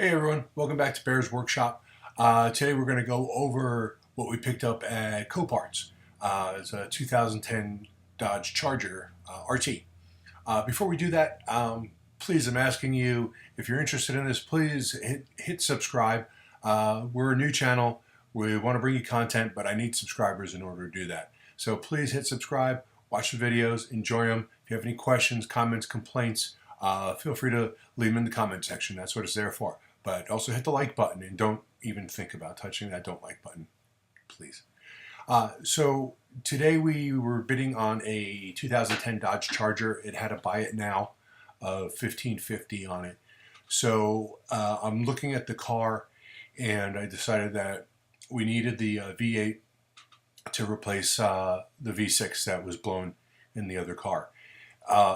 Hey everyone, welcome back to Bear's Workshop. Today we're going to go over what we picked up at Copart's. It's a 2010 Dodge Charger RT. Before we do that, please, I'm asking you, if you're interested in this, please hit subscribe. We're a new channel. We want to bring you content, but I need subscribers in order to do that. So please hit subscribe, watch the videos, enjoy them. If you have any questions, comments, complaints, feel free to leave them in the comment section. That's what it's there for. But also hit the like button and don't even think about touching that don't like button, please. So today we were bidding on a 2010 Dodge Charger. It had a buy it now of $1,550 on it. So I'm looking at the car and I decided that we needed the V8 to replace the V6 that was blown in the other car.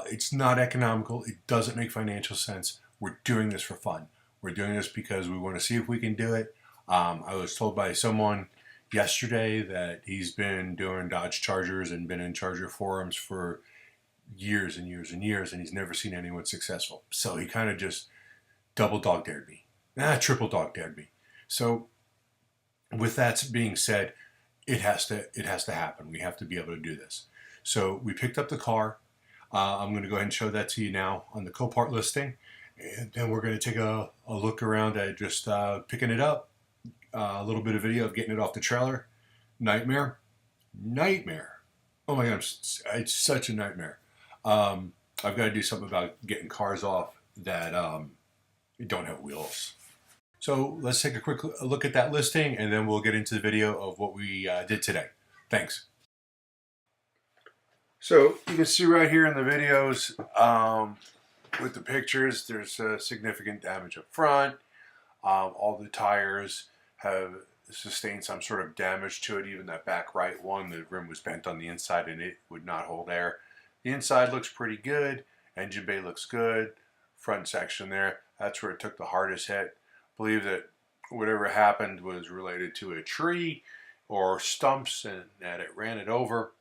It's not economical. It doesn't make financial sense. We're doing this for fun. We're doing this because we want to see if we can do it. I was told by someone yesterday that he's been doing Dodge Chargers and been in Charger forums for years and years and years, and he's never seen anyone successful. So he kind of just double dog dared me. Triple dog dared me. So with that being said, it has to happen. We have to be able to do this. So we picked up the car. I'm going to go ahead and show that to you now on the Copart listing. And then we're going to take a look around at just picking it up, a little bit of video of getting it off the trailer. Nightmare. Oh my God, it's such a nightmare. I've got to do something about getting cars off that don't have wheels. So let's take a quick look at that listing and then we'll get into the video of what we did today. Thanks. So you can see right here in the videos, with the pictures, there's significant damage up front. All the tires have sustained some sort of damage to it. Even that back right one, the rim was bent on the inside and it would not hold air. The inside looks pretty good. Engine bay looks good. Front section there, that's where it took the hardest hit. I believe that whatever happened was related to a tree or stumps and that it ran it over.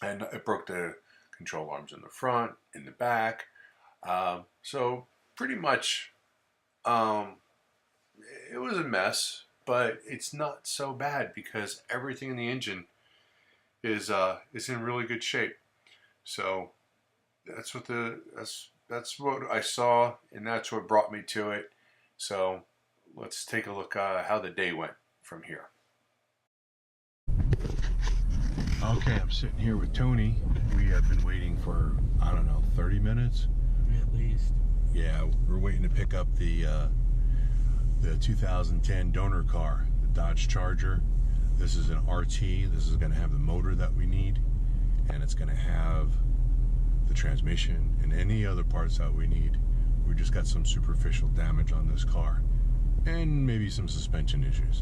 And it broke the control arms in the front, in the back. So pretty much it was a mess, but it's not so bad because everything in the engine is in really good shape. So that's what that's what I saw, and that's what brought me to it. So let's take a look how the day went from here. Okay, I'm sitting here with Tony. We have been waiting for, I don't know, 30 minutes? At least. Yeah, we're waiting to pick up the 2010 donor car, the Dodge Charger. This is an RT. This is going to have the motor that we need, and it's going to have the transmission and any other parts that we need. We just got some superficial damage on this car and maybe some suspension issues,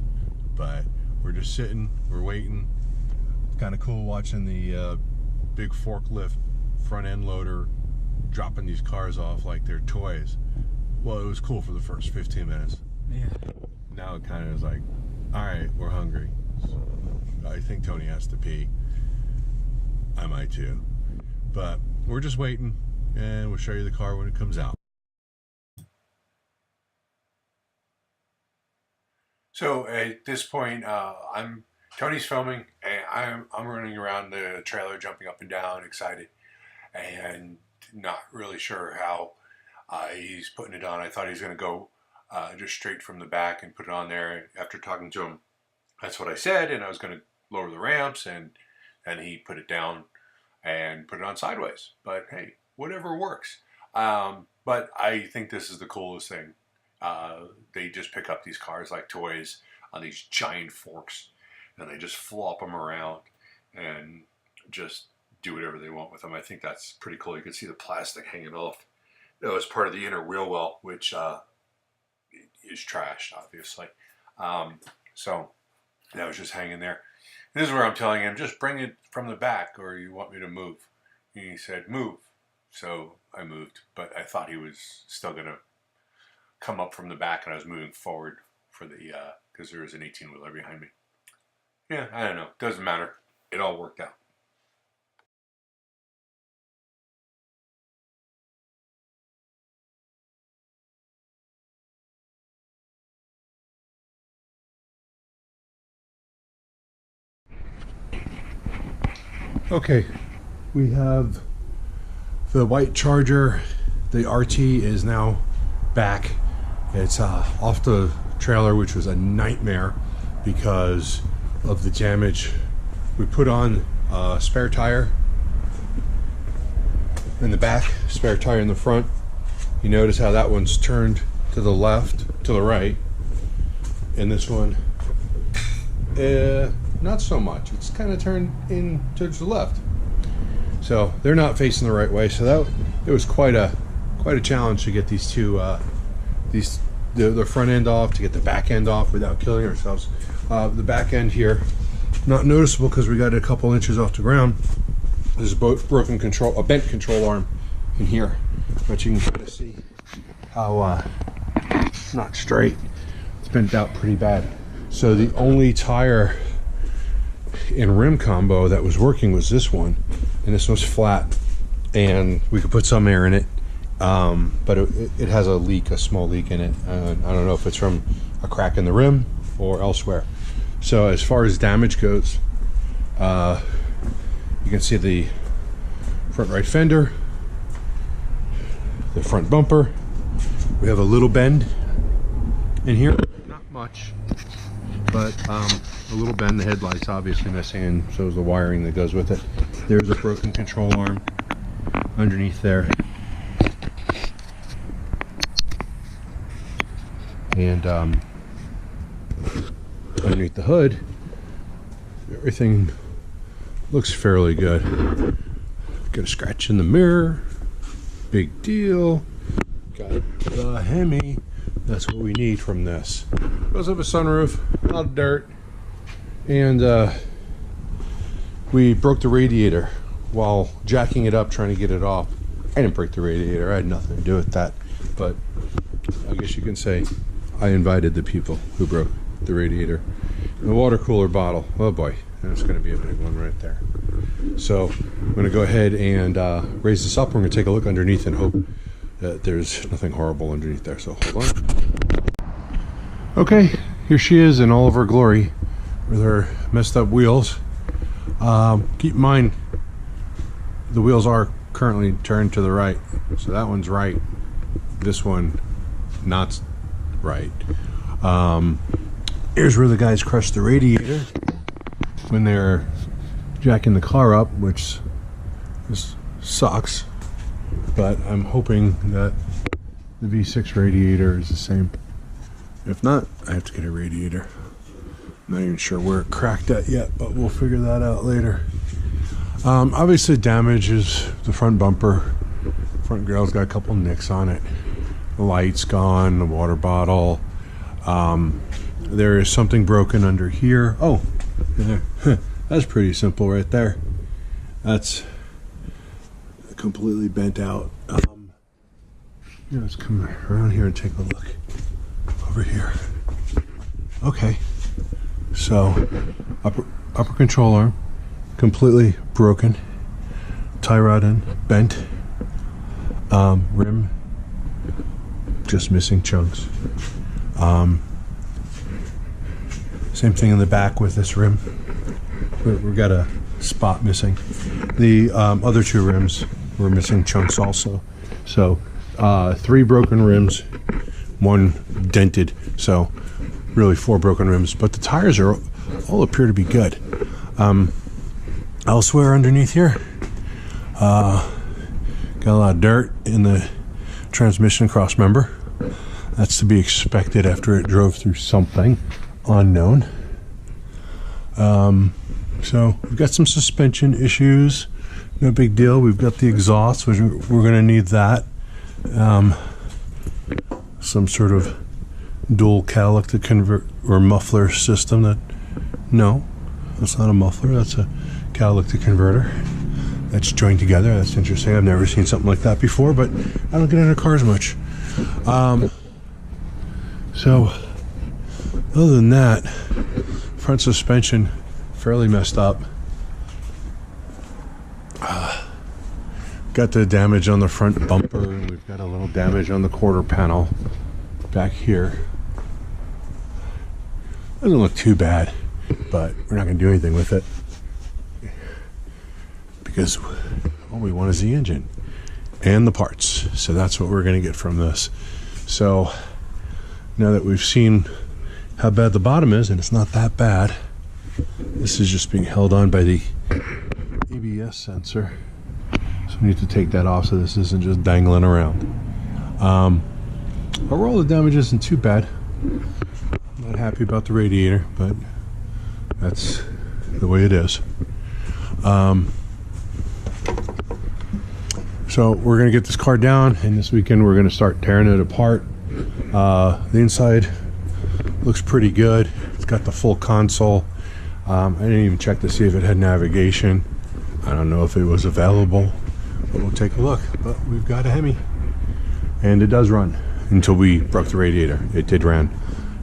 but we're just sitting, we're waiting. Kind of cool watching the big forklift front end loader dropping these cars off like they're toys. Well, it was cool for the first 15 minutes. Yeah. Now it kind of is like, all right, we're hungry. So I think Tony has to pee. I might too. But we're just waiting, and we'll show you the car when it comes out. So at this point, Tony's filming, and I'm running around the trailer, jumping up and down, excited, and not really sure how he's putting it on. I thought he was going to go just straight from the back and put it on there. After talking to him, that's what I said, and I was going to lower the ramps, and he put it down and put it on sideways. But hey, whatever works. But I think this is the coolest thing. They just pick up these cars like toys on these giant forks, and they just flop them around and just do whatever they want with them. I think that's pretty cool. You can see the plastic hanging off. That was part of the inner wheel well, which is trashed, obviously. So that was just hanging there. This is where I'm telling him, just bring it from the back, or you want me to move? And he said, move. So I moved, but I thought he was still going to come up from the back, and I was moving forward for the, because there was an 18-wheeler behind me. Yeah, I don't know. Doesn't matter. It all worked out. Okay, we have the white Charger. The RT is now back. It's off the trailer, which was a nightmare because of the damage. We put on a spare tire in the back, spare tire in the front. You notice how that one's turned to the left, to the right, and this one, not so much. It's kind of turned in to the left. So they're not facing the right way. So that it was quite a challenge to get these two, the front end off, to get the back end off without killing ourselves. The back end here, not noticeable because we got it a couple inches off the ground. There's a bent control arm in here, but you can kind of see how it's not straight. It's bent out pretty bad. So the only tire and rim combo that was working was this one, and this was flat, and we could put some air in it, but it has a leak, a small leak in it. I don't know if it's from a crack in the rim or elsewhere. So as far as damage goes, you can see the front right fender, the front bumper. We have a little bend in here, not much, but a little bend. The headlight's obviously missing, and so is the wiring that goes with it. There's a broken control arm underneath there, and underneath the hood, everything looks fairly good. Got a scratch in the mirror, big deal. Got the Hemi. That's what we need from this. It does have a sunroof, a lot of dirt, and we broke the radiator while jacking it up trying to get it off. I didn't break the radiator, I had nothing to do with that, but I guess you can say I invited the people who broke the radiator. And the water cooler bottle, oh boy, that's going to be a big one right there. So I'm going to go ahead and raise this up. We're going to take a look underneath and hope that there's nothing horrible underneath there. So hold on. Okay, here she is in all of her glory with her messed up wheels. Keep in mind the wheels are currently turned to the right, so that one's right, this one not right. Here's where the guys crushed the radiator when they're jacking the car up, which this sucks, but I'm hoping that the V6 radiator is the same. If not, I have to get a radiator. I'm not even sure where it cracked at yet, but we'll figure that out later. Obviously damage is the front bumper. Front grille's got a couple nicks on it. The light's gone, the water bottle. There is something broken under here. Oh, that's pretty simple right there. That's completely bent out. Let's come around here and take a look over here. Okay, so upper control arm completely broken, tie rod end bent, rim just missing chunks. Same thing in the back with this rim. We've got a spot missing. The other two rims were missing chunks also. So 3 broken rims, 1 dented. So really 4 broken rims. But the tires are all appear to be good. Elsewhere underneath here, got a lot of dirt in the transmission cross member. That's to be expected after it drove through something unknown. So we've got some suspension issues, no big deal. We've got the exhaust, which we're going to need that. Some sort of dual catalytic convert or muffler system. No, that's not a muffler, that's a catalytic converter that's joined together. That's interesting. I've never seen something like that before, but I don't get into cars much. So other than that, front suspension fairly messed up. Got the damage on the front bumper, and we've got a little damage on the quarter panel back here. Doesn't look too bad, but we're not going to do anything with it. because all we want is the engine and the parts. So that's what we're going to get from this. So now that we've seen how bad the bottom is, and it's not that bad, this is just being held on by the ABS sensor. So we need to take that off so this isn't just dangling around. Overall, the damage isn't too bad. I'm not happy about the radiator, but that's the way it is. So we're going to get this car down, and this weekend we're going to start tearing it apart. The inside looks pretty good. It's got the full console. I didn't even check to see if it had navigation. I don't know if it was available, but we'll take a look. But we've got a Hemi, and it does run. Until we broke the radiator, it did run.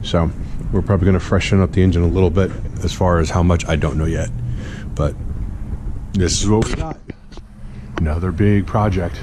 So we're probably going to freshen up the engine a little bit. As far as how much, I don't know yet, but this is what we got. Another big project.